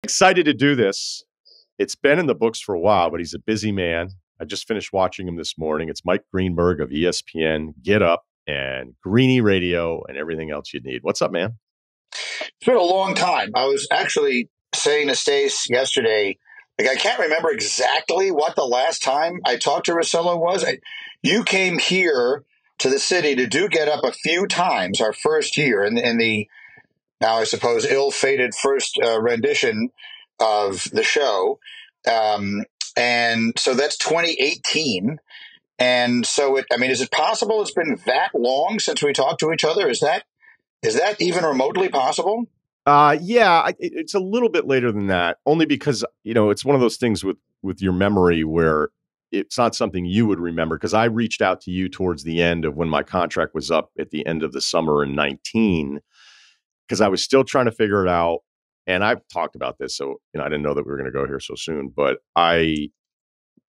Excited to do this. It's been in the books for a while, but he's a busy man. I just finished watching him this morning. It's Mike Greenberg of ESPN, Get Up, and Greeny Radio, and everything else you need. What's up, man? It's been a long time. I was actually saying to Stace yesterday, I can't remember exactly what the last time I talked to Russillo was. You came here to the city to do Get Up a few times our first year in the now I suppose ill-fated first rendition of the show. And so that's 2018. And so is it possible it's been that long since we talked to each other? Is that even remotely possible? Yeah, it's a little bit later than that, only because, it's one of those things with your memory where it's not something you would remember, because I reached out to you towards the end of when my contract was up at the end of the summer in 19, because I was still trying to figure it out. And I've talked about this, so I didn't know that we were going to go here so soon, but I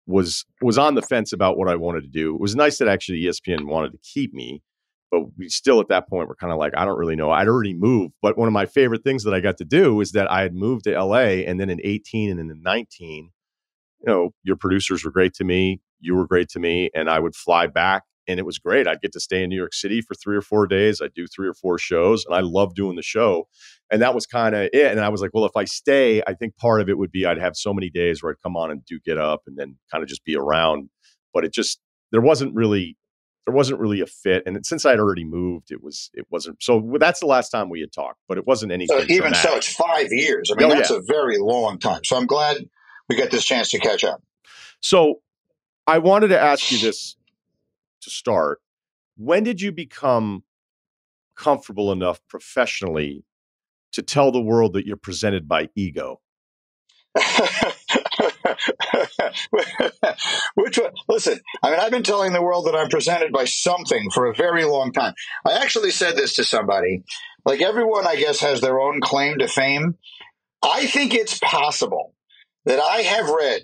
was on the fence about what I wanted to do. It was nice that actually ESPN wanted to keep me, but we still at that point were kind of like, I don't really know. I'd already moved, but one of my favorite things that I got to do is that I had moved to LA, and then in 18 and then in 19, your producers were great to me. You were great to me. And I would fly back, and it was great. I'd get to stay in New York City for 3 or 4 days. I'd do 3 or 4 shows, and I loved doing the show. And that was kind of it. And I was like, well, if I stay, I think part of it would be I'd have so many days where I'd come on and do Get Up and then kind of just be around. But there wasn't really a fit. And since I'd already moved, it wasn't. So that's the last time we had talked, but it wasn't anything. So even so, it's 5 years. That's a very long time. So I'm glad we got this chance to catch up. So I wanted to ask you this to start. When did you become comfortable enough professionally to tell the world that you're presented by ego? Which one? Listen, I've been telling the world that I'm presented by something for a very long time. I actually said this to somebody. Like, everyone, I guess, has their own claim to fame. I think it's possible that I have read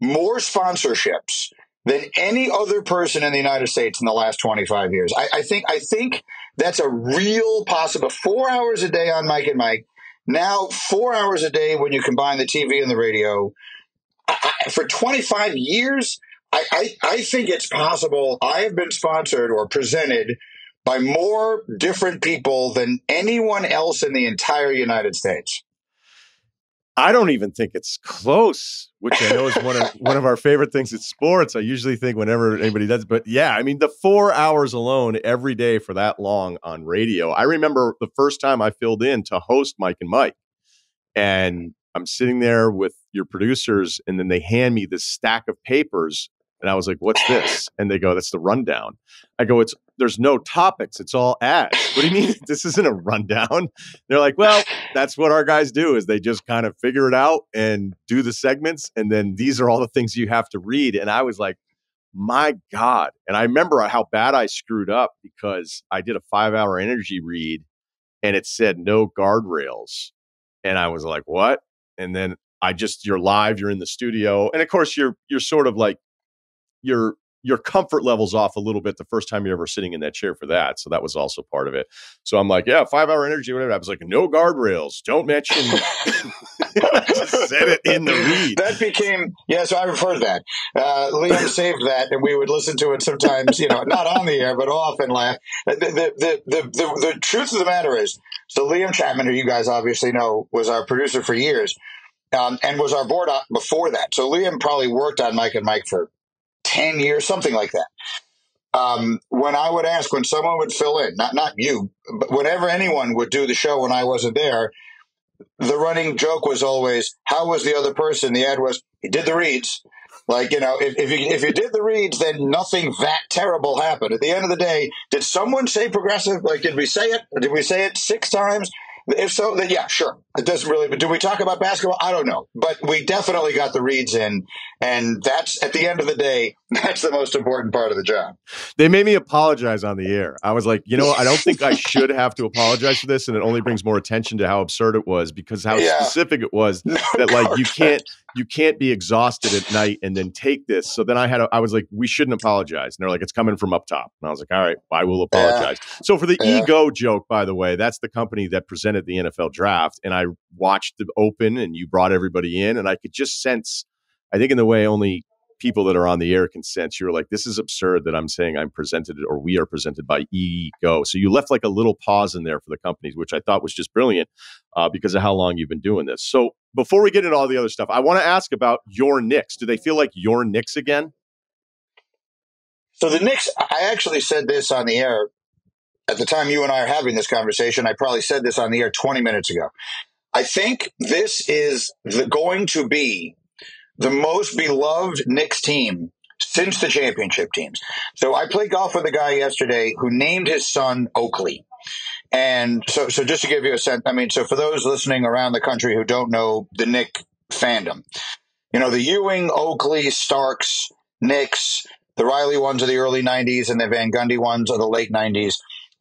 more sponsorships than any other person in the United States in the last 25 years. I think that's a real possible. 4 hours a day on Mike and Mike. Now 4 hours a day when you combine the TV and the radio. For 25 years, I think it's possible I have been sponsored or presented by more different people than anyone else in the entire United States. I don't even think it's close, which I know is one of our favorite things in sports. I usually think whenever anybody does, but yeah, the 4 hours alone every day for that long on radio. I remember the first time I filled in to host Mike and Mike, and I'm sitting there with your producers, and then they hand me this stack of papers, and I was like, "What's this?" And they go, "That's the rundown." I go, there's no topics. It's all ads. What do you mean? This isn't a rundown. They're like, well, that's what our guys do, is they just kind of figure it out and do the segments. And then these are all the things you have to read. And I was like, my God. And I remember how bad I screwed up, because I did a 5-hour energy read and it said no guardrails. And I was like, what? And then you're live, you're in the studio. And of course you're sort of like, your comfort level's off a little bit the first time you're ever sitting in that chair for that. So that was also part of it. So I'm like, yeah, 5-hour energy, whatever. I was like, no guardrails. Don't mention. I just said it in the read. That became, so I've heard that. Liam saved that, and we would listen to it sometimes, not on the air, but off, and laugh. The truth of the matter is, so Liam Chapman, who you guys obviously know, was our producer for years, and was our board op before that. So Liam probably worked on Mike and Mike for 10 years, something like that. When I would ask, when someone would fill in, not you, but whenever anyone would do the show when I wasn't there, the running joke was always, how was the other person? The ad was, he did the reads. Like, if you did the reads, then nothing that terrible happened. At the end of the day, did someone say progressive? Like, did we say it? Did we say it 6 times? If so, then yeah, sure. It doesn't really, but do we talk about basketball? I don't know. But we definitely got the reads in. And that's, at the end of the day, That's the most important part of the job. They made me apologize on the air. I was like, I don't think I should have to apologize for this, and it only brings more attention to how absurd it was because how specific it was that like you can't be exhausted at night and then take this. So then I was like, we shouldn't apologize. And they're like, it's coming from up top. And I was like, all right, I will apologize. So for the ego joke, by the way, that's the company that presented the NFL draft, and I watched the open, and you brought everybody in, and I could just sense, I think in the way only people that are on the air can sense, you're like, this is absurd that I'm saying I'm presented or we are presented by ego. So you left like a little pause in there for the companies, which I thought was just brilliant because of how long you've been doing this. So before we get into all the other stuff, I want to ask about your Knicks. Do they feel like your Knicks again? So the Knicks, I actually said this on the air at the time you and I are having this conversation. I probably said this on the air 20 minutes ago. I think this is going to be the most beloved Knicks team since the championship teams. So I played golf with a guy yesterday who named his son Oakley. And so just to give you a sense, I mean, so for those listening around the country who don't know the Knick fandom, the Ewing, Oakley, Starks, Knicks, the Riley ones of the early 90s and the Van Gundy ones of the late 90s,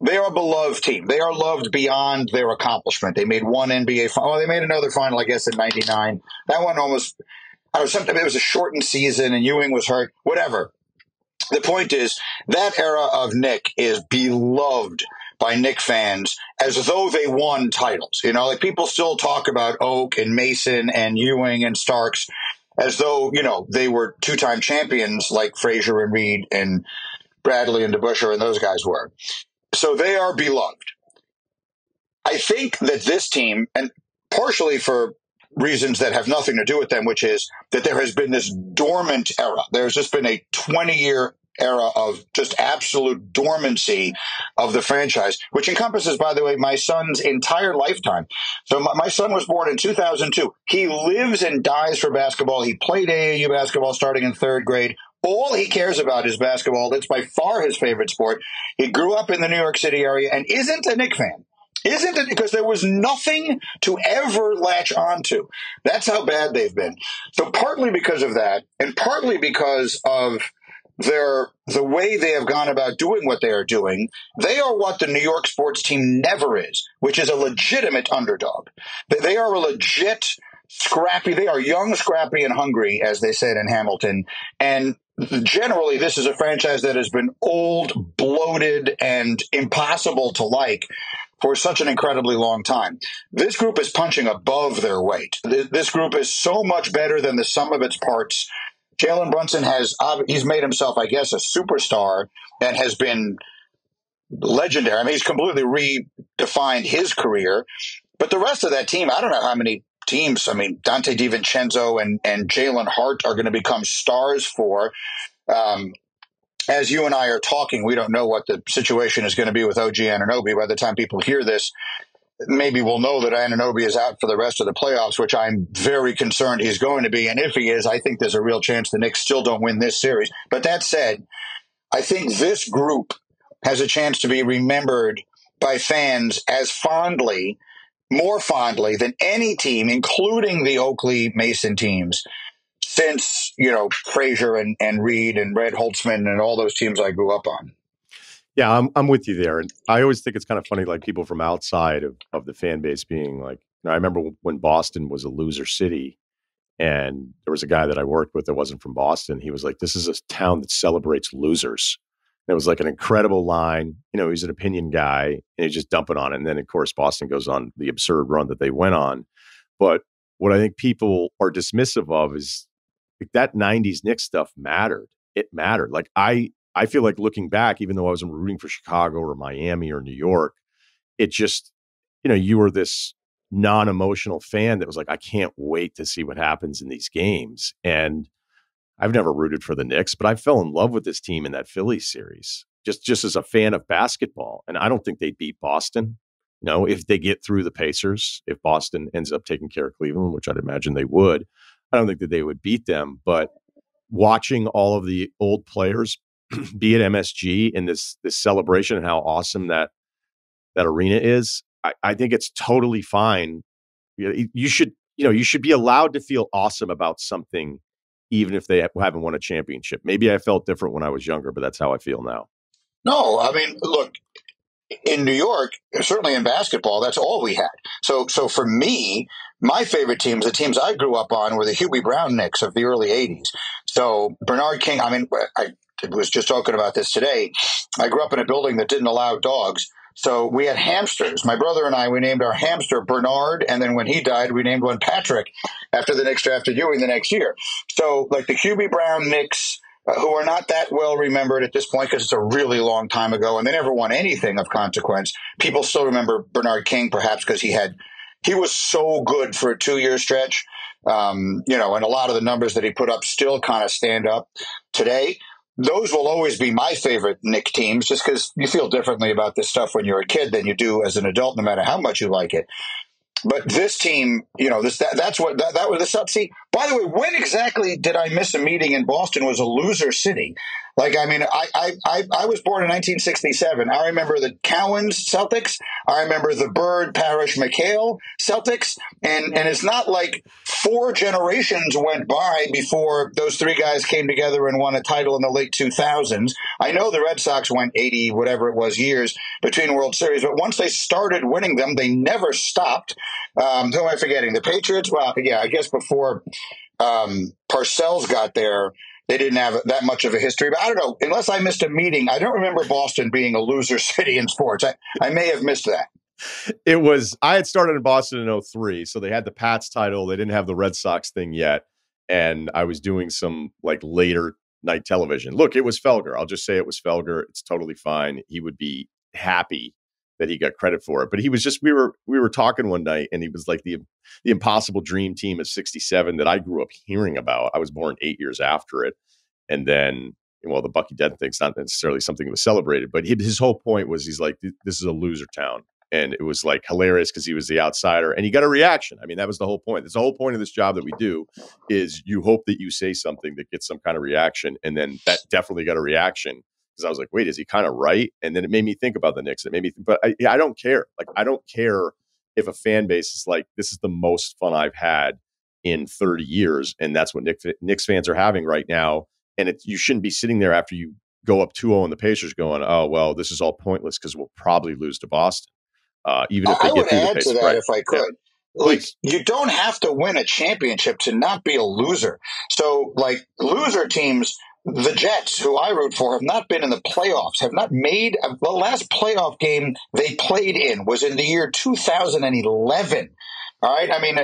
they are a beloved team. They are loved beyond their accomplishment. They made one NBA final. Well, they made another final, I guess, in 99. That one almost... it was a shortened season and Ewing was hurt, whatever. The point is that era of Knick is beloved by Knick fans as though they won titles. Like people still talk about Oak and Mason and Ewing and Starks as though, they were two-time champions like Frazier and Reed and Bradley and DeBusschere and those guys were. So they are beloved. I think that this team, and partially for reasons that have nothing to do with them, which is that there has been this dormant era. There's just been a 20-year era of just absolute dormancy of the franchise, which encompasses, by the way, my son's entire lifetime. So my son was born in 2002. He lives and dies for basketball. He played AAU basketball starting in third grade. All he cares about is basketball. That's by far his favorite sport. He grew up in the New York City area and isn't a Knick fan. Isn't it? Because there was nothing to ever latch onto. That's how bad they've been. So partly because of that, and partly because of the way they have gone about doing what they are doing, they are what the New York sports team never is, which is a legitimate underdog. They are a legit scrappy. They are young, scrappy, and hungry, as they said in Hamilton. And generally, this is a franchise that has been old, bloated, and impossible to like for such an incredibly long time. This group is punching above their weight. This group is so much better than the sum of its parts. Jalen Brunson he's made himself, I guess, a superstar and has been legendary. I mean, he's completely redefined his career. But the rest of that team, I don't know how many teams, I mean, Dante DiVincenzo and Jalen Hart are going to become stars for. As you and I are talking, we don't know what the situation is going to be with OG Anunoby. By the time people hear this, maybe we'll know that Anunoby is out for the rest of the playoffs, which I'm very concerned he's going to be. And if he is, I think there's a real chance the Knicks still don't win this series. But that said, I think this group has a chance to be remembered by fans as fondly, more fondly than any team, including the Oakley Mason teams, since, Frazier and Reed and Red Holtzman and all those teams I grew up on. Yeah, I'm with you there. And I always think it's kind of funny, like people from outside of the fan base being like, I remember when Boston was a loser city and there was a guy that I worked with that wasn't from Boston. He was like, this is a town that celebrates losers. And it was like an incredible line. He's an opinion guy and he's just dumping on it. And then, of course, Boston goes on the absurd run that they went on. But what I think people are dismissive of is like that 90s Knicks stuff mattered. It mattered. Like I feel like looking back, even though I wasn't rooting for Chicago or Miami or New York, it just, you were this non-emotional fan that was like, I can't wait to see what happens in these games. And I've never rooted for the Knicks, but I fell in love with this team in that Phillies series, just as a fan of basketball. And I don't think they'd beat Boston. If they get through the Pacers, if Boston ends up taking care of Cleveland, which I'd imagine they would, I don't think that they would beat them. But watching all of the old players be at MSG in this celebration and how awesome that arena is, I think it's totally fine. You should be allowed to feel awesome about something even if they haven't won a championship. Maybe I felt different when I was younger, but that's how I feel now. No, I mean, look, in New York, certainly in basketball, that's all we had. So for me, my favorite teams, the teams I grew up on, were the Hubie Brown Knicks of the early '80s. So Bernard King. I mean, I was just talking about this today. I grew up in a building that didn't allow dogs. So we had hamsters. My brother and I, we named our hamster Bernard, and then when he died, we named one Patrick after the Knicks drafted Ewing the next year. So like the Hubie Brown Knicks, who are not that well remembered at this point because it's a really long time ago, and they never won anything of consequence. People still remember Bernard King, perhaps because he was so good for a 2-year stretch, and a lot of the numbers that he put up still kind of stand up today. Those will always be my favorite Knick teams, just because you feel differently about this stuff when you're a kid than you do as an adult, no matter how much you like it. But this team, that's what that was the sub. See, by the way, when exactly did I miss a meeting in Boston? Was a loser city. Like, I mean, I was born in 1967. I remember the Cowens Celtics. I remember the Bird Parrish McHale Celtics. And it's not like 4 generations went by before those 3 guys came together and won a title in the late 2000s. I know the Red Sox went 80, whatever it was, years between World Series. But once they started winning them, they never stopped. Who am I forgetting? The Patriots? Well, yeah, I guess before Parcells got there, they didn't have that much of a history. But I don't know. Unless I missed a meeting, I don't remember Boston being a loser city in sports. I may have missed that. I had started in Boston in 03, so they had the Pats title. They didn't have the Red Sox thing yet. And I was doing some like later night television. Look, it was Felger. I'll just say it was Felger. It's totally fine. He would be happy that he got credit for it. But he was just, we were talking one night, and he was like the impossible dream team of '67 that I grew up hearing about. I was born 8 years after it. And then, well, the Bucky Dent thing's not necessarily something that was celebrated, but his whole point was, he's like, this is a loser town. And it was like hilarious because he was the outsider and he got a reaction. I mean, that was the whole point. That's the whole point of this job that we do, is you hope that you say something that gets some kind of reaction. And then that definitely got a reaction, because I was like, wait, is he kind of right? And then it made me think about the Knicks. It made me but I don't care. Like, I don't care if a fan base is like, this is the most fun I've had in 30 years. And that's what Knicks fans are having right now. And you shouldn't be sitting there after you go up 2-0 in the Pacers going, oh, well, this is all pointless because we'll probably lose to Boston. Even if they get through the Pacers. I would add to that, right? if I could. Yeah. Like, you don't have to win a championship to not be a loser. So, like, loser teams, the Jets, who I root for, have not been in the playoffs, have not made the last playoff game they played in was in the year 2011. All right. I mean,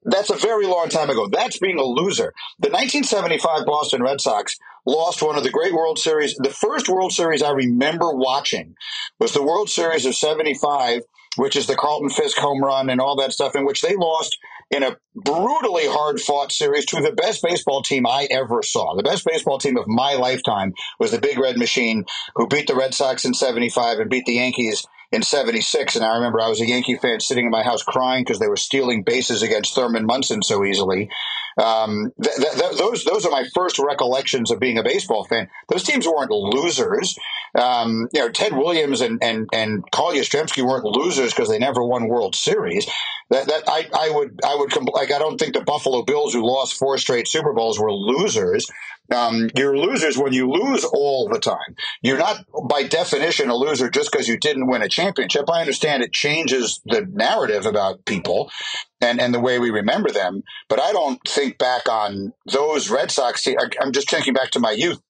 that's a very long time ago. That's being a loser. The 1975 Boston Red Sox lost one of the great World Series. The first World Series I remember watching was the World Series of '75, which is the Carlton Fisk home run and all that stuff, in which they lost in a brutally hard-fought series to the best baseball team I ever saw. The best baseball team of my lifetime was the Big Red Machine, who beat the Red Sox in '75 and beat the Yankees in '76. And I remember I was a Yankee fan sitting in my house crying because they were stealing bases against Thurman Munson so easily. Those are my first recollections of being a baseball fan. Those teams weren't losers. Ted Williams and Carl Yastrzemski weren't losers because they never won World Series. I would like, I don't think the Buffalo Bills, who lost 4 straight Super Bowls, were losers. You're losers when you lose all the time. You're not, by definition, a loser just because you didn't win a championship. I understand it changes the narrative about people and the way we remember them, but I don't think back on those Red Sox teams. I'm just thinking back to my youth.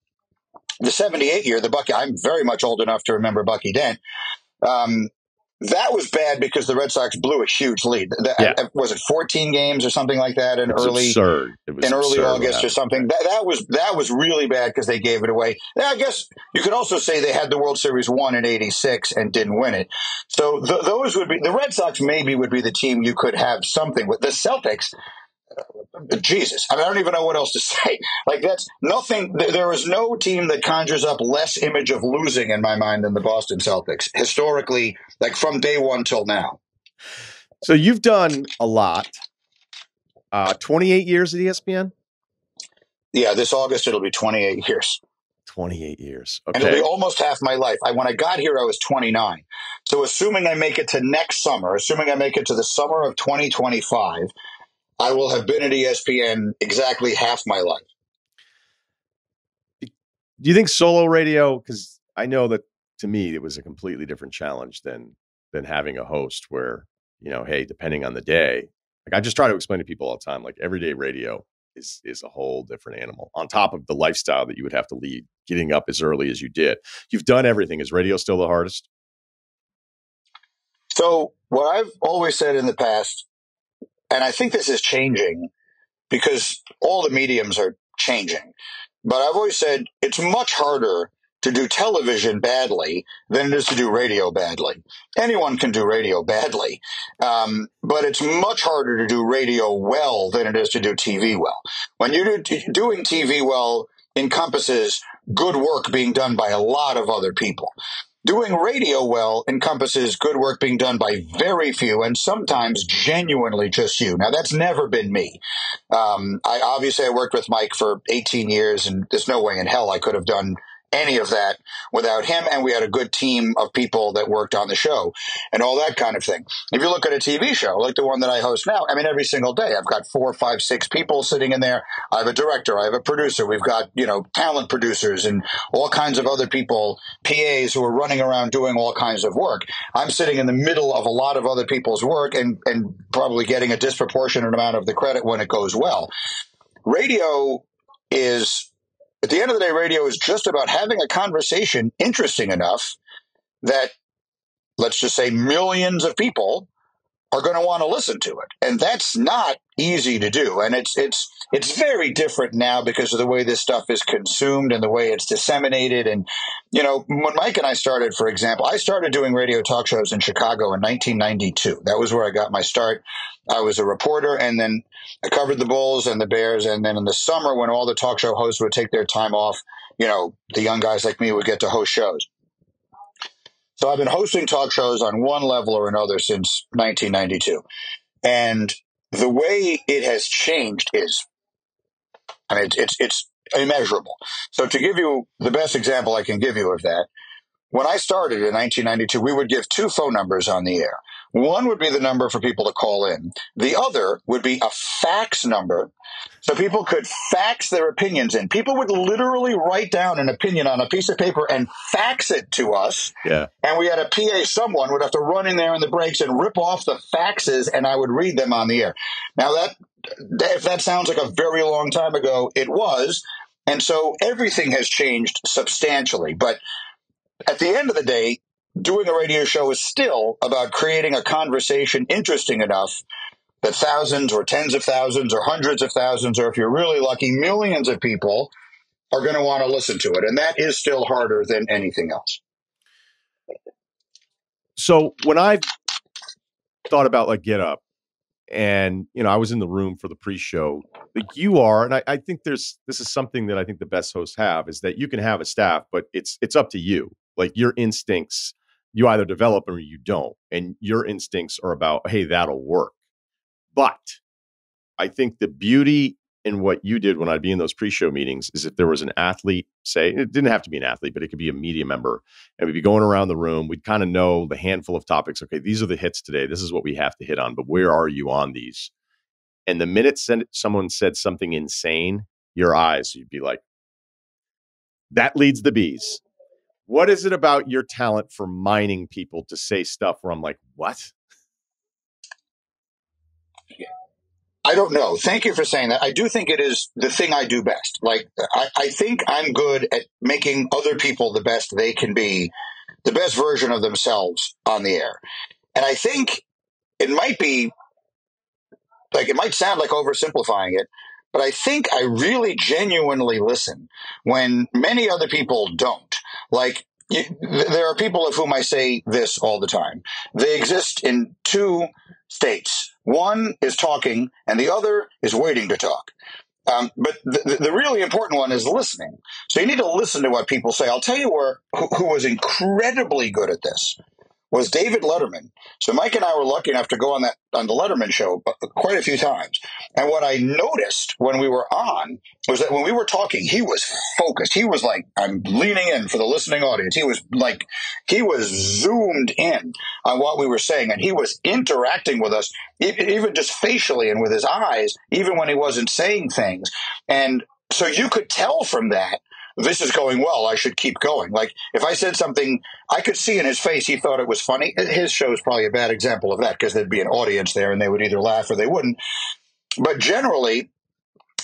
The '78 year, the Bucky. I'm very much old enough to remember Bucky Dent. That was bad because the Red Sox blew a huge lead. Was it 14 games or something like that in early August or something? That was really bad because they gave it away. I guess you could also say they had the World Series won in '86 and didn't win it. So those would be the Red Sox. Maybe would be the team you could have something with. The Celtics. Jesus, I don't even know what else to say. Like, that's nothing. There is no team that conjures up less image of losing in my mind than the Boston Celtics, historically, like from day one till now. So you've done a lot. 28 years at ESPN? Yeah, this August it'll be 28 years. 28 years. Okay. And it'll be almost half my life. When I got here, I was 29. So assuming I make it to next summer, assuming I make it to the summer of 2025, I will have been at ESPN exactly half my life. Do you think solo radio? Because I know that to me it was a completely different challenge than having a host. Where hey, depending on the day, like I just try to explain to people all the time, like everyday radio is a whole different animal. On top of the lifestyle that you would have to lead, getting up as early as you did, you've done everything. Is radio still the hardest? So what I've always said in the past, and I think this is changing because all the mediums are changing. But I've always said it's much harder to do television badly than it is to do radio badly. Anyone can do radio badly, but it's much harder to do radio well than it is to do TV well. When you're doing TV well encompasses good work being done by a lot of other people. Doing radio well encompasses good work being done by very few and sometimes genuinely just you. Now, that's never been me. I worked with Mike for 18 years, and there's no way in hell I could have done any of that without him. And we had a good team of people that worked on the show and all that kind of thing. If you look at a TV show like the one that I host now, I mean, every single day I've got 4, 5, 6 people sitting in there. I have a director. I have a producer. We've got, talent producers and all kinds of other people, PAs who are running around doing all kinds of work. I'm sitting in the middle of a lot of other people's work and probably getting a disproportionate amount of the credit when it goes well. Radio is, at the end of the day, radio is just about having a conversation interesting enough that, let's just say, millions of people are going to want to listen to it. And that's not easy to do. And it's very different now because of the way this stuff is consumed and the way it's disseminated. And, when Mike and I started, for example, I started doing radio talk shows in Chicago in 1992. That was where I got my start. I was a reporter, and then I covered the Bulls and the Bears. And then in the summer, when all the talk show hosts would take their time off, the young guys like me would get to host shows. So I've been hosting talk shows on one level or another since 1992. And the way it has changed is, it's immeasurable. So to give you the best example I can give you of that, when I started in 1992, we would give 2 phone numbers on the air. One would be the number for people to call in. The other would be a fax number, so people could fax their opinions in. People would literally write down an opinion on a piece of paper and fax it to us. Yeah. And we had a PA, someone would have to run in there in the breaks and rip off the faxes, and I would read them on the air. Now, if that sounds like a very long time ago, it was. And so everything has changed substantially. But at the end of the day, doing a radio show is still about creating a conversation interesting enough that thousands or tens of thousands or hundreds of thousands, or if you're really lucky, millions of people are going to want to listen to it. And that is still harder than anything else. So when I thought about like Get Up, and I was in the room for the pre-show, like you are, and I think this is something that I think the best hosts have, is that you can have a staff, but it's up to you. Like your instincts, you either develop or you don't, and your instincts are about, hey, that'll work. But I think the beauty in what you did when I'd be in those pre-show meetings is if there was an athlete, say, it didn't have to be an athlete, but it could be a media member, and we'd be going around the room. We'd kind of know the handful of topics. Okay, these are the hits today. This is what we have to hit on, but where are you on these? And the minute someone said something insane, your eyes, you'd be like, that leads the bees. What is it about your talent for mining people to say stuff where I'm like, what? I don't know. Thank you for saying that. I do think it is the thing I do best. Like, I think I'm good at making other people the best they can be, the best version of themselves on the air. And I think it might be, like, it might sound like oversimplifying it, but I think I really genuinely listen when many other people don't. Like, there are people of whom I say this all the time. They exist in 2 states. One is talking, and the other is waiting to talk. But the really important one is listening. So you need to listen to what people say. I'll tell you who was incredibly good at this was David Letterman. So Mike and I were lucky enough to go on the Letterman show quite a few times. And what I noticed when we were on was that when we were talking, he was focused. He was like, I'm leaning in for the listening audience. He was zoomed in on what we were saying, and he was interacting with us, even just facially and with his eyes, even when he wasn't saying things. And so you could tell from that, this is going well, I should keep going. Like, if I said something, I could see in his face he thought it was funny. His show is probably a bad example of that because there'd be an audience there and they would either laugh or they wouldn't. But generally,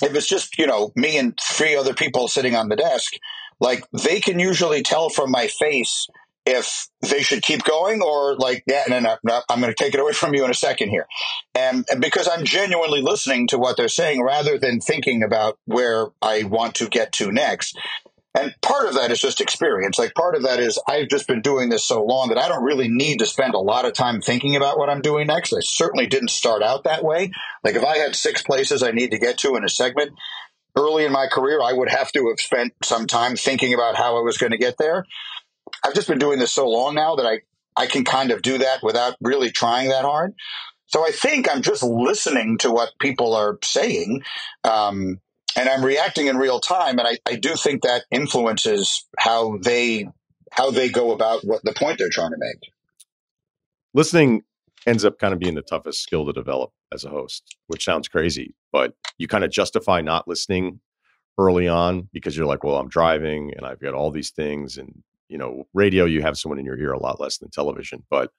if it's just, me and three other people sitting on the desk, like, they can usually tell from my face if they should keep going or like, yeah, no, I'm going to take it away from you in a second here. And because I'm genuinely listening to what they're saying rather than thinking about where I want to get to next. And part of that is just experience. Like, part of that is I've just been doing this so long that I don't really need to spend a lot of time thinking about what I'm doing next. I certainly didn't start out that way. Like, if I had 6 places I need to get to in a segment, early in my career, I would have to have spent some time thinking about how I was going to get there. I've just been doing this so long now that I can kind of do that without really trying that hard. So I think I'm just listening to what people are saying, and I'm reacting in real time. And I do think that influences how they go about what the point they're trying to make. Listening ends up kind of being the toughest skill to develop as a host, which sounds crazy, but you kind of justify not listening early on because you're like, well, I'm driving and I've got all these things. And, radio, you have someone in your ear a lot less than television, but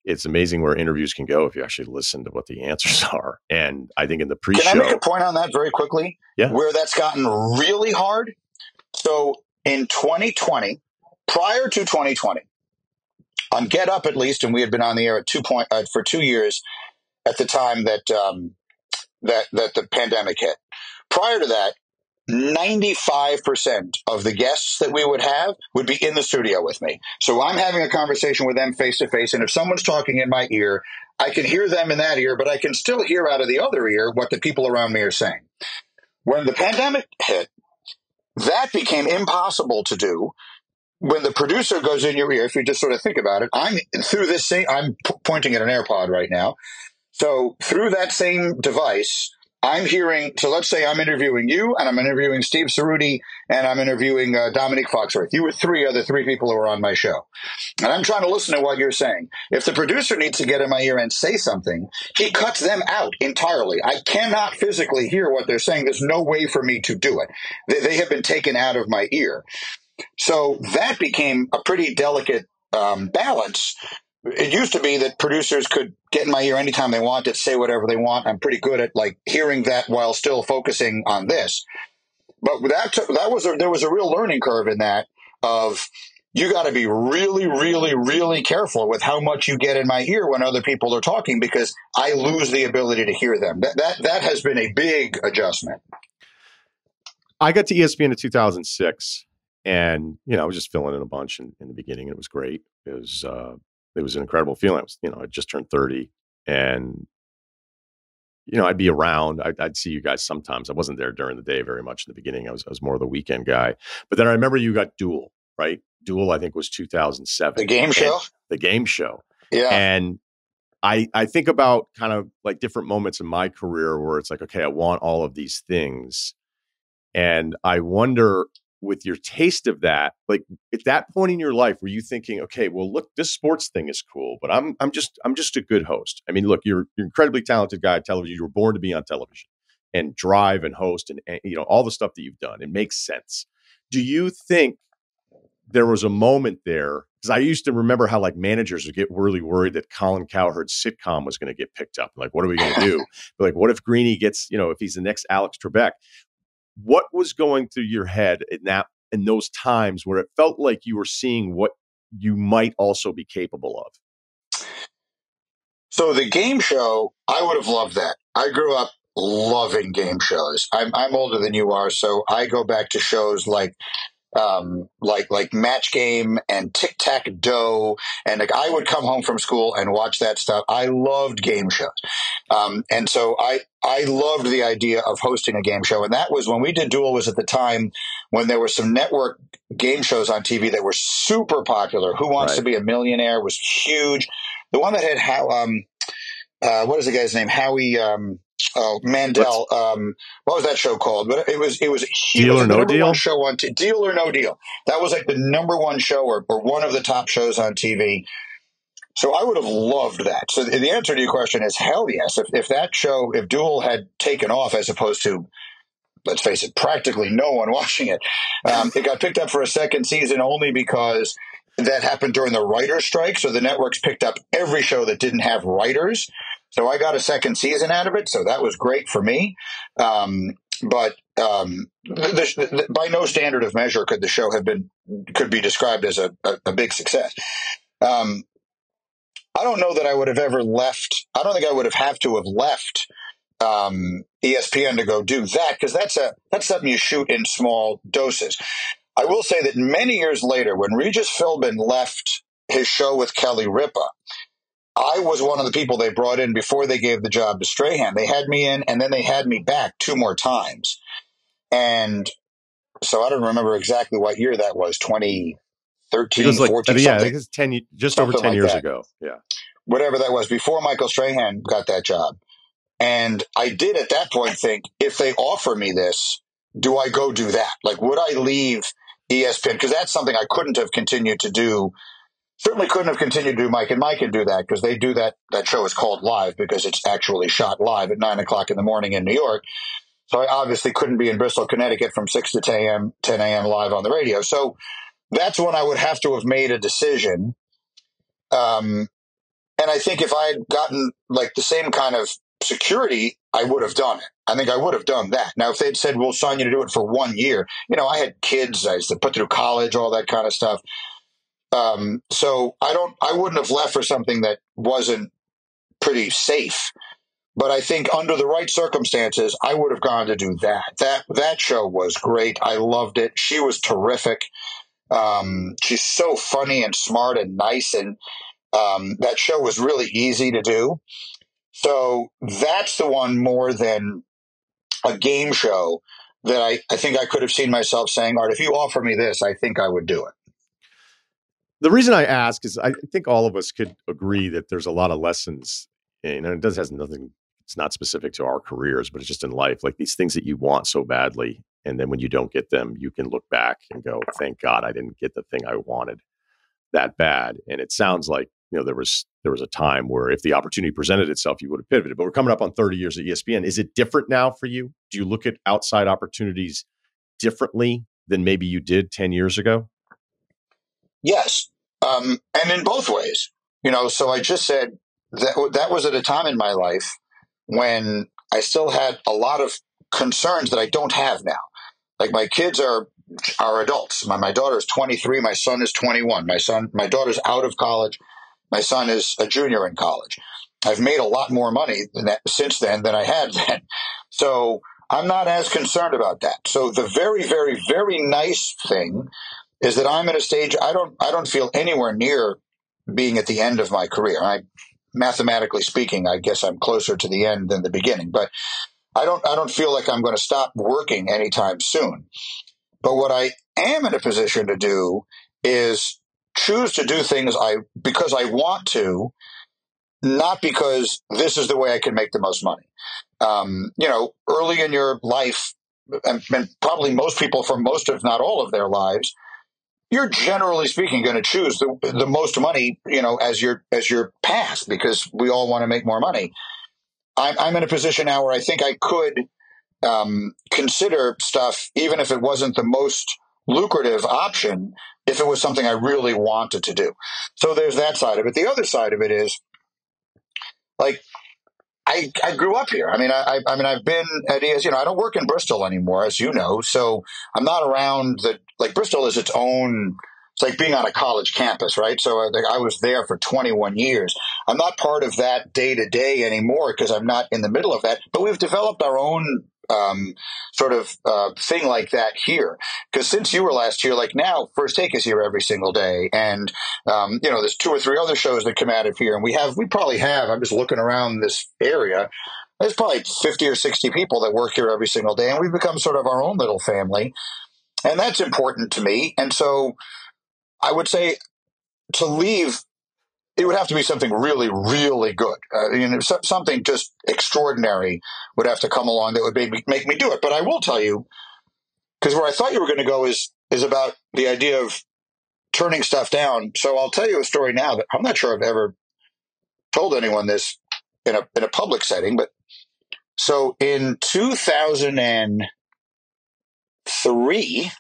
it's amazing where interviews can go if you actually listen to what the answers are. And I think in the pre-show... Can I make a point on that very quickly? Yeah. Where that's gotten really hard? So in 2020, prior to 2020, on Get Up at least, and we had been on the air at for 2 years at the time that the pandemic hit. Prior to that, 95% of the guests that we would have would be in the studio with me. So I'm having a conversation with them face to face. And if someone's talking in my ear, I can hear them in that ear, but I can still hear out of the other ear what the people around me are saying. When the pandemic hit, that became impossible to do. When the producer goes in your ear, if you just sort of think about it, I'm pointing at an AirPod right now. So through that same device, I'm hearing, so let's say I'm interviewing you and I'm interviewing Steve Cerruti and I'm interviewing Dominique Foxworth. You were 3 other 3 people who were on my show. And I'm trying to listen to what you're saying. If the producer needs to get in my ear and say something, he cuts them out entirely. I cannot physically hear what they're saying. There's no way for me to do it. They have been taken out of my ear. So that became a pretty delicate balance. It used to be that producers could get in my ear anytime they wanted, say whatever they want. I'm pretty good at like hearing that while still focusing on this. But there was a real learning curve in that of you got to be really, really, really careful with how much you get in my ear when other people are talking because I lose the ability to hear them. That has been a big adjustment. I got to ESPN in 2006 and, I was just filling in a bunch in the beginning. It was great. It was an incredible feeling. I just turned 30 and, I'd be around. I'd see you guys sometimes. I wasn't there during the day very much in the beginning. I was more of the weekend guy. But then I remember you got Duel, right? Duel, I think, was 2007. The game show? The game show. Yeah. And I think about kind of like different moments in my career where it's like, okay, I want all of these things. And I wonder, with your taste of that, like at that point in your life, were you thinking, okay, well, look, this sports thing is cool, but I'm just a good host. I mean, look, you're an incredibly talented guy at television. You were born to be on television and drive and host and all the stuff that you've done. It makes sense. Do you think there was a moment there? Because I used to remember how like managers would get really worried that Colin Cowherd's sitcom was going to get picked up. Like, what are we going to do? Like, what if Greeny gets, if he's the next Alex Trebek? What was going through your head in those times where it felt like you were seeing what you might also be capable of? So the game show, I would have loved that. I grew up loving game shows. I'm older than you are, so I go back to shows like like Match Game and Tic Tac Dough, and like I would come home from school and watch that stuff. I loved game shows, and so I loved the idea of hosting a game show. And that was when we did Duel, was at the time when there were some network game shows on TV that were super popular. Who Wants to Be a Millionaire was huge. The one that had what is the guy's name? Howie. Mandel. What was that show called? But it was Deal or No Deal show on Deal or No Deal. That was like the number one show or one of the top shows on TV. So I would have loved that. So the answer to your question is hell yes. If that show, if Duel had taken off as opposed to, let's face it, practically no one watching it, it got picked up for a second season only because that happened during the writer's strike. So the networks picked up every show that didn't have writers. So I got a second season out of it. So that was great for me. But by no standard of measure could the show could be described as a big success. I don't know that I would have ever left. I don't think I would have to have left ESPN to go do that, because that's something you shoot in small doses. I will say that many years later, when Regis Philbin left his show with Kelly Ripa, I was one of the people they brought in before they gave the job to Strahan. They had me in, and then they had me back 2 more times. And so I don't remember exactly what year that was, 2013, it was like, 14, yeah, I think it's 10, just over 10 like years ago. Yeah. Whatever that was, before Michael Strahan got that job. And I did at that point think, if they offer me this, do I go do that? Like, would I leave ESPN? Because that's something I couldn't have continued to do. Certainly couldn't have continued to do Mike and Mike and do that, because they do that. That show is called live because it's actually shot live at 9 o'clock in the morning in New York. So I obviously couldn't be in Bristol, Connecticut from 6 to 10 a.m. live on the radio. So that's when I would have to have made a decision. And I think if I had gotten like the same kind of security, I would have done it. I think I would have done that. Now, if they'd said, we'll sign you to do it for 1 year, I had kids, I used to put through college, all that kind of stuff. So I wouldn't have left for something that wasn't pretty safe. But I think under the right circumstances, I would have gone to do that. That show was great. I loved it. She was terrific. She's so funny and smart and nice. And that show was really easy to do. So that's the one more than a game show that I think I could have seen myself saying, Art, if you offer me this, I think I would do it. The reason I ask is I think all of us could agree that there's a lot of lessons, and it has nothing, it's not specific to our careers, but it's just in life, like these things that you want so badly. And then when you don't get them, you can look back and go, thank God I didn't get the thing I wanted that bad. And it sounds like, there was a time where if the opportunity presented itself, you would have pivoted. But we're coming up on 30 years at ESPN. Is it different now for you? Do you look at outside opportunities differently than maybe you did 10 years ago? Yes. And in both ways, so I just said that was at a time in my life when I still had a lot of concerns that I don't have now. Like, my kids are adults. My daughter is 23. My son is 21. My daughter's out of college. My son is a junior in college. I've made a lot more money since then than I had then. So I'm not as concerned about that. So the very, very, very nice thing is that I'm at a stage I don't feel anywhere near being at the end of my career. Mathematically speaking, I guess I'm closer to the end than the beginning. But I don't feel like I'm going to stop working anytime soon. But what I am in a position to do is choose to do things because I want to, not because this is the way I can make the most money. Early in your life, and probably most people for most, if not all of their lives, you're generally speaking going to choose the most money, as your path, because we all want to make more money. I'm in a position now where I think I could consider stuff, even if it wasn't the most lucrative option, if it was something I really wanted to do. So there's that side of it. The other side of it is, like, I grew up here. I mean, I've been at ES, I don't work in Bristol anymore, as you know, so I'm not around Bristol is its own. It's like being on a college campus, right? So I was there for 21 years. I'm not part of that day to day anymore because I'm not in the middle of that. But we've developed our own thing like that here. Because since you were last here, like now, First Take is here every single day, and there's 2 or 3 other shows that come out of here, and we probably have. I'm just looking around this area. There's probably 50 or 60 people that work here every single day, and we've become sort of our own little family, and that's important to me. And so, I would say to leave, it would have to be something really, really good. Something just extraordinary would have to come along that would make me do it. But I will tell you, because where I thought you were going to go is about the idea of turning stuff down. So I'll tell you a story now that I'm not sure I've ever told anyone this in a public setting. But so in 2003,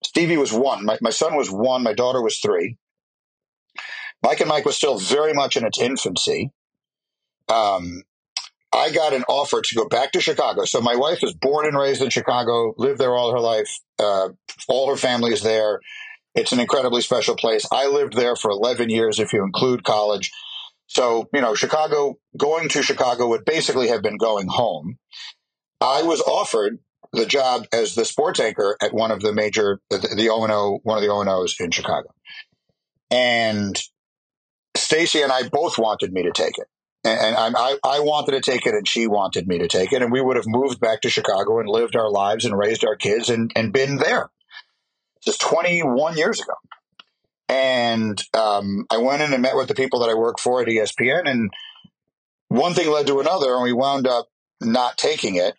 Stevie was 1. My son was 1. My daughter was 3. Mike and Mike was still very much in its infancy. I got an offer to go back to Chicago. So my wife was born and raised in Chicago, lived there all her life. All her family is there. It's an incredibly special place. I lived there for 11 years, if you include college. So, Chicago, going to Chicago would basically have been going home. I was offered the job as the sports anchor at one of the major, the O&O, one of the O&Os in Chicago. And Stacy and I both wanted me to take it. And I wanted to take it, and she wanted me to take it. And we would have moved back to Chicago and lived our lives and raised our kids and been there. Just 21 years ago. And I went in and met with the people that I work for at ESPN. And one thing led to another, and we wound up not taking it.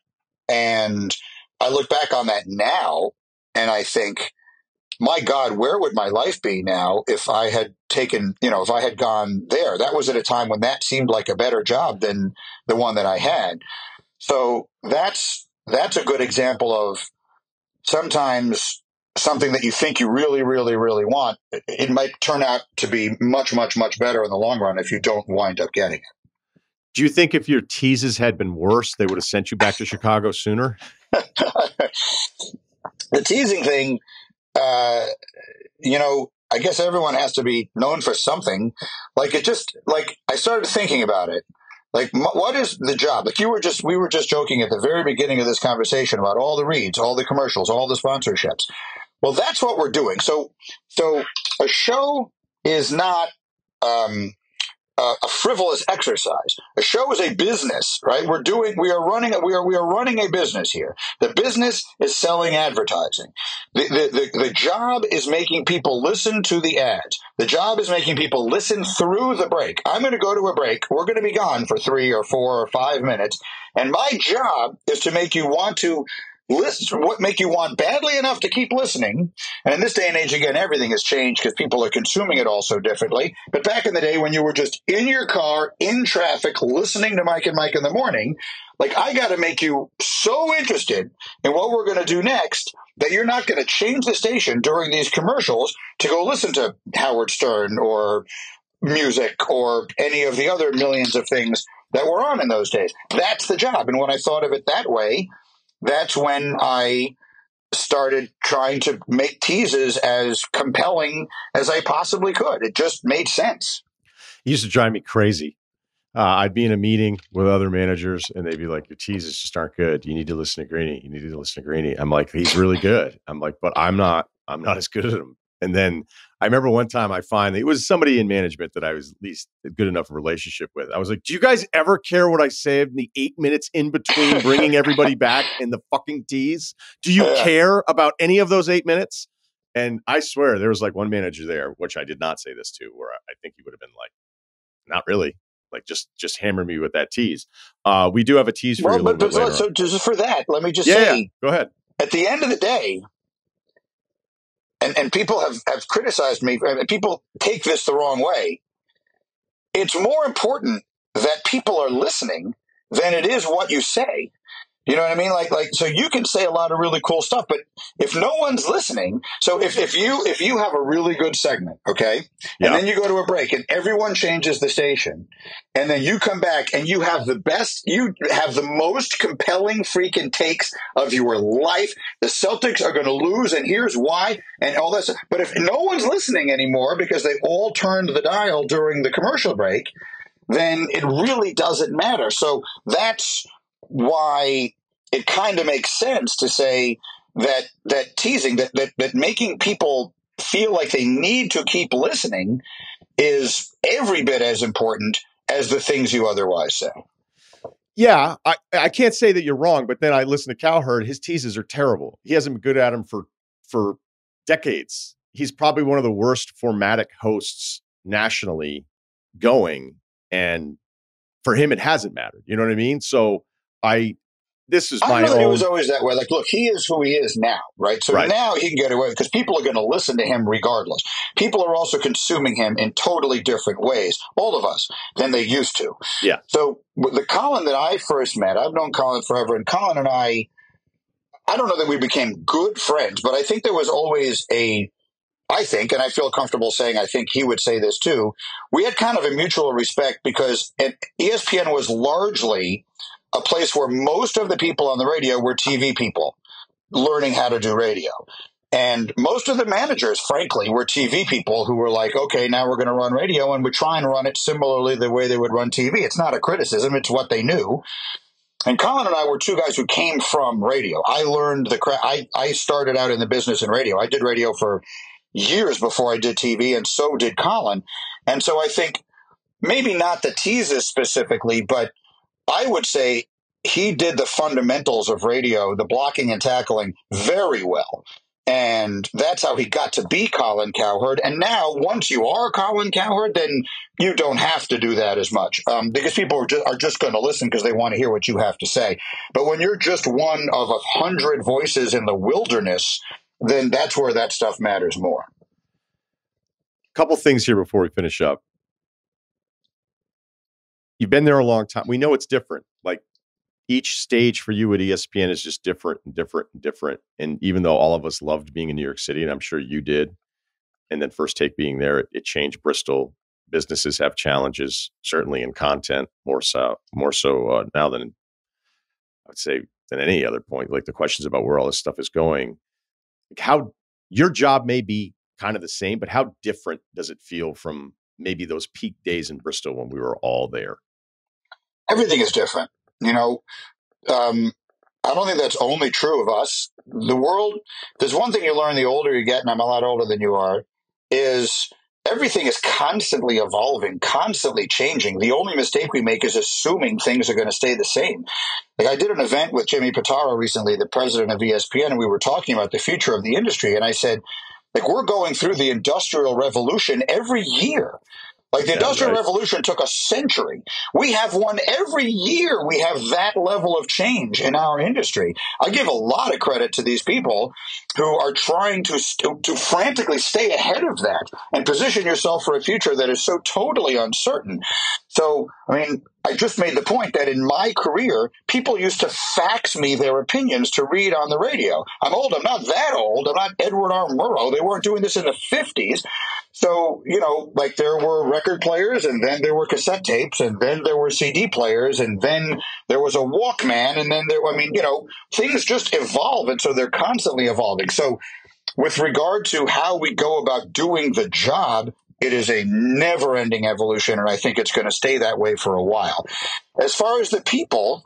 And I look back on that now, and I think, my God, where would my life be now if I had taken, if I had gone there? That was at a time when that seemed like a better job than the one that I had. So that's a good example of sometimes something that you think you really, really, really want. It might turn out to be much, much, much better in the long run if you don't wind up getting it. Do you think if your teases had been worse, they would have sent you back to Chicago sooner? The teasing thing, I guess everyone has to be known for something. I started thinking about it. What is the job? We were just joking at the very beginning of this conversation about all the reads, all the commercials, all the sponsorships. Well, that's what we're doing. So a show is not a frivolous exercise. A show is a business, right? We are running a business here. The business is selling advertising. The job is making people listen to the ads. The job is making people listen through the break. I'm going to go to a break. We're going to be gone for 3 or 4 or 5 minutes. And my job is to make you want to listen, make you want badly enough to keep listening. And in this day and age, again, everything has changed because people are consuming it all so differently. But back in the day when you were just in your car, in traffic, listening to Mike and Mike in the morning, I got to make you so interested in what we're going to do next that you're not going to change the station during these commercials to go listen to Howard Stern or music or any of the other millions of things that were on in those days. That's the job. And when I thought of it that way, that's when I started trying to make teases as compelling as I possibly could. It just made sense. It used to drive me crazy. I'd be in a meeting with other managers, and they'd be like, your teases just aren't good. You need to listen to Greeny. You need to listen to Greeny. I'm like, he's really good. I'm like, but I'm not as good at him. And then I remember one time it was somebody in management that I was at least a good enough relationship with. I was like, do you guys ever care what I say in the 8 minutes in between bringing everybody back in the fucking tease? Do you care about any of those 8 minutes? And I swear there was one manager there, which I did not say this to, where I think he would have been like, not really. Just hammer me with that tease. We do have a tease for you a little bit later. So just for that, let me just say, go ahead. At the end of the day, and people have criticized me, and people take this the wrong way. It's more important that people are listening than it is what you say. You know what I mean? So you can say a lot of really cool stuff, but if no one's listening, so if you have a really good segment, okay, and then you go to a break and everyone changes the station, and then you come back and you have the most compelling freaking takes of your life. The Celtics are going to lose, and here's why, and all that stuff. But if no one's listening anymore because they all turned the dial during the commercial break, then it really doesn't matter. So that's why it kind of makes sense to say that teasing, that making people feel like they need to keep listening is every bit as important as the things you otherwise say. Yeah, I can't say that you're wrong, but then I listen to Cowherd. His teases are terrible. He hasn't been good at them for decades. He's probably one of the worst formatic hosts nationally going, and for him, it hasn't mattered. You know what I mean? So this is I my know that he own. was always that way. Like, look, he is who he is now, right? So Right. now he can get away because people are going to listen to him regardless. People are also consuming him in totally different ways, all of us, than they used to. Yeah. So the Colin that I first met, I've known Colin forever, and Colin and I don't know that we became good friends, but I think there was always I think, and I feel comfortable saying I think he would say this too, we had kind of a mutual respect because ESPN was largely a place where most of the people on the radio were TV people learning how to do radio. And most of the managers, frankly, were TV people who were like, okay, now we're going to run radio, and we try and run it similarly the way they would run TV. It's not a criticism. It's what they knew. And Colin and I were two guys who came from radio. I learned I started out in the business in radio. I did radio for years before I did TV, and so did Colin. And so I think maybe not the teases specifically, but I would say he did the fundamentals of radio, the blocking and tackling, very well. And that's how he got to be Colin Cowherd. And now, once you are Colin Cowherd, then you don't have to do that as much because people are just going to listen because they want to hear what you have to say. But when you're just one of 100 voices in the wilderness, then that's where that stuff matters more. Couple things here before we finish up. You've been there a long time. We know it's different. Like, each stage for you at ESPN is just different and different and different. And even though all of us loved being in New York City, and I'm sure you did, and then First Take being there, it changed Bristol. Businesses have challenges, certainly in content, more so now than I would say than any other point. Like, the questions about where all this stuff is going, like, how your job may be kind of the same, but how different does it feel from maybe those peak days in Bristol when we were all there? Everything is different. You know, I don't think that's only true of us. The world, there's one thing you learn the older you get, and I'm a lot older than you are, is everything is constantly evolving, constantly changing. The only mistake we make is assuming things are going to stay the same. Like, I did an event with Jimmy Pitaro recently, the president of ESPN, and we were talking about the future of the industry. And I said, like, we're going through the Industrial Revolution every year. Like, the Industrial Revolution took a century. We have one every year. We have that level of change in our industry. I give a lot of credit to these people who are trying to frantically stay ahead of that and position yourself for a future that is so totally uncertain. So, I mean, I just made the point that in my career, people used to fax me their opinions to read on the radio. I'm old. I'm not that old. I'm not Edward R. Murrow. They weren't doing this in the 50s. So, you know, like, there were record players, and then there were cassette tapes, and then there were CD players, and then there was a Walkman, and then things just evolve, and so they're constantly evolving. So with regard to how we go about doing the job, it is a never-ending evolution, and I think it's going to stay that way for a while. As far as the people,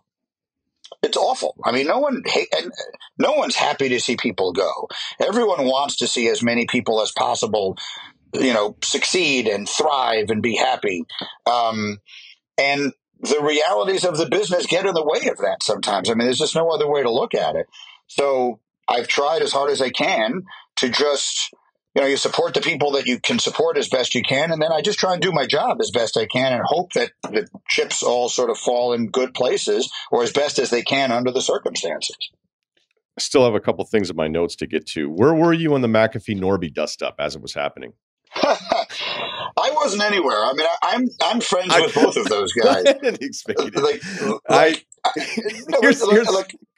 it's awful. I mean, no one's happy to see people go. Everyone wants to see as many people as possible, succeed and thrive and be happy. And the realities of the business get in the way of that sometimes. I mean, there's just no other way to look at it. So I've tried as hard as I can to just, you support the people that you can support as best you can. And then I just try and do my job as best I can and hope that the chips all sort of fall in good places or as best as they can under the circumstances. I still have a couple things in my notes to get to. Where were you on the McAfee Norby dust up as it was happening? I wasn't anywhere. I mean, I'm friends with both of those guys. I didn't expect you to.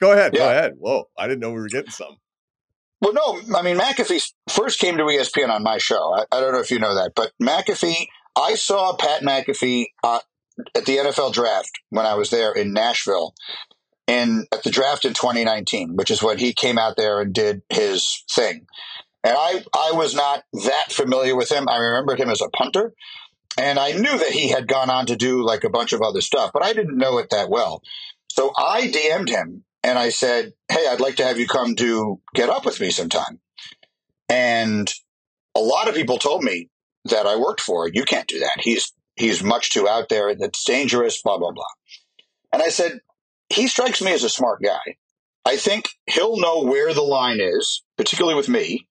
Go ahead. Yeah. Go ahead. Whoa, I didn't know we were getting some. Well, no, I mean, McAfee first came to ESPN on my show. I don't know if you know that, but McAfee, I saw Pat McAfee at the NFL draft when I was there in Nashville, and at the draft in 2019, which is when he came out there and did his thing. And I was not that familiar with him. I remembered him as a punter, and I knew that he had gone on to do like a bunch of other stuff, but I didn't know it that well. So I DM'd him and I said, hey, I'd like to have you come to Get Up with me sometime. And a lot of people told me that I worked for, you can't do that. He's much too out there. That's dangerous, blah, blah, blah. And I said, he strikes me as a smart guy. I think he'll know where the line is, particularly with me.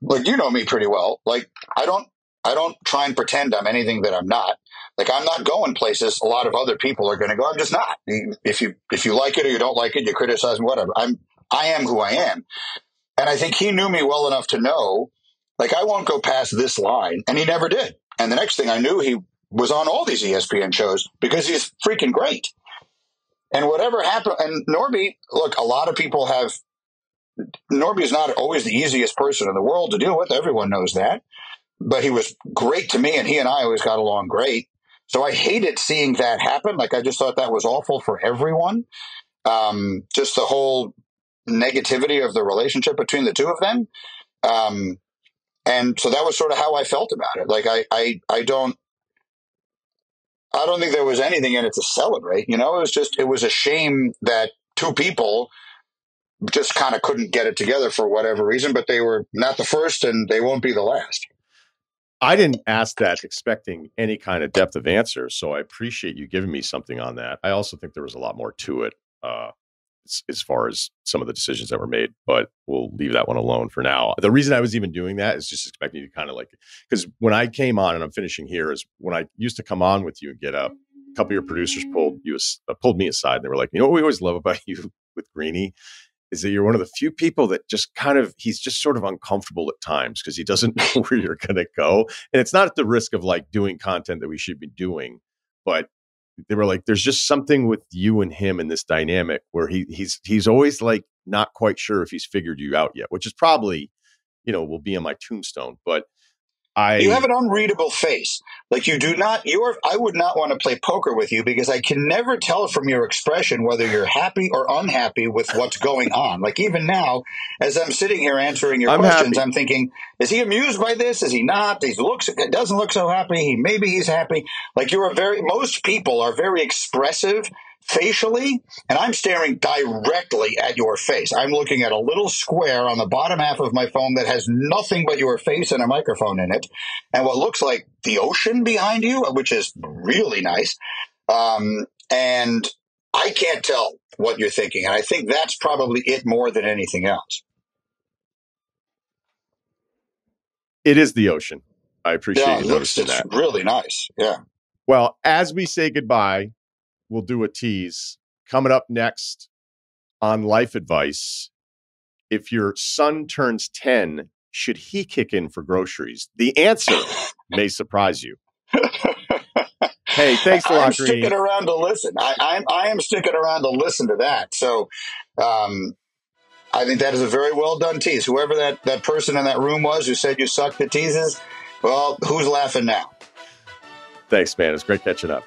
Like, you know me pretty well. Like, I don't try and pretend I'm anything that I'm not. Like, I'm not going places a lot of other people are going to go. I'm just not. If you like it or you don't like it, you criticize me, whatever. I am who I am. And I think he knew me well enough to know, like, I won't go past this line. And he never did. And the next thing I knew, he was on all these ESPN shows because he's freaking great. And whatever happened, and Norby, look, a lot of people have, Norby is not always the easiest person in the world to deal with. Everyone knows that. But he was great to me, and he and I always got along great. So I hated seeing that happen. Like, I just thought that was awful for everyone. Just the whole negativity of the relationship between the two of them. And so that was sort of how I felt about it. Like, I don't think there was anything in it to celebrate. You know, it was a shame that two people just kind of couldn't get it together for whatever reason, but they were not the first and they won't be the last. I didn't ask that expecting any kind of depth of answer, so I appreciate you giving me something on that. I also think there was a lot more to it as far as some of the decisions that were made, but we'll leave that one alone for now. The reason I was even doing that is just expecting you to kind of like, because when I came on, and I'm finishing here, is when I used to come on with you and Get Up, a couple of your producers pulled me aside, and they were like, you know what we always love about you with Greeny is that you're one of the few people that just kind of, he's just sort of uncomfortable at times because he doesn't know where you're going to go. And it's not at the risk of like doing content that we should be doing, but they were like, there's just something with you and him in this dynamic where he's always like not quite sure if he's figured you out yet, which is probably, you know, will be on my tombstone. But you have an unreadable face. Like, you do not, I would not want to play poker with you because I can never tell from your expression whether you're happy or unhappy with what's going on. Like, even now, as I'm sitting here answering your questions, I'm thinking, is he amused by this? Is he not? He doesn't look so happy. Maybe he's happy. Like, most people are very expressive facially, and I'm staring directly at your face. I'm looking at a little square on the bottom half of my phone that has nothing but your face and a microphone in it, and what looks like the ocean behind you, which is really nice. And I can't tell what you're thinking, and I think that's probably it more than anything else. It is the ocean. I appreciate you noticing that. It's really nice. Yeah. Well, as we say goodbye, we'll do a tease. Coming up next on Life Advice, if your son turns 10, should he kick in for groceries? The answer may surprise you. Hey, thanks a lot, I'm sticking around to listen. I am sticking around to listen to that. So I think that is a very well done tease. Whoever that person in that room was who said you sucked at teases, well, who's laughing now? Thanks, man. It's great catching up.